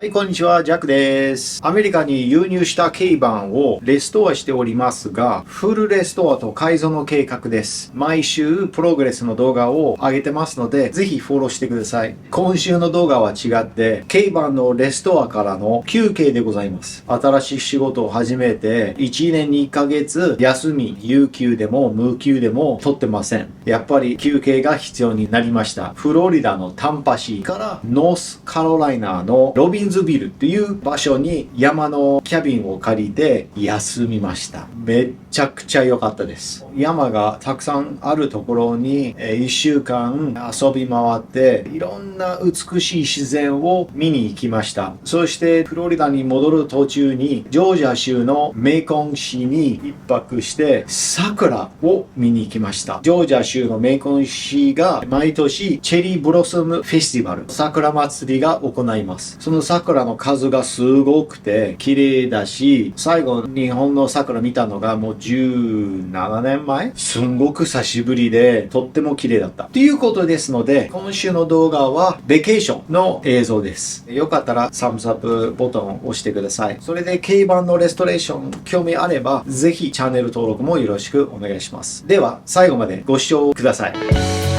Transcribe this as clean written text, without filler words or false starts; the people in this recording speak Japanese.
はい、こんにちは、ジャックです。アメリカに輸入した軽バンをレストアしておりますが、フルレストアと改造の計画です。毎週プログレスの動画を上げてますので、ぜひフォローしてください。今週の動画は違って、軽バンのレストアからの休憩でございます。新しい仕事を始めて、1年2ヶ月休み、有給でも無給でも取ってません。やっぱり休憩が必要になりました。フロリダのタンパ市からノースカロライナのロビンズビルという場所に山のキャビンを借りて休みました。めっちゃくちゃ良かったです。山がたくさんあるところに1週間遊び回っていろんな美しい自然を見に行きました。そしてフロリダに戻る途中にジョージア州のメコン市に一泊して桜を見に行きました。ジョージア州のメコン市が毎年チェリーブロッサムフェスティバル、桜祭りが行います。その桜の数がすごくて綺麗だし、最後日本の桜見たのがもう17年前、すんごく久しぶりでとっても綺麗だったということですので、今週の動画はベケーションの映像です。よかったらサムズアップボタンを押してください。それで軽バンのレストレーション興味あればぜひチャンネル登録もよろしくお願いします。では最後までご視聴ください。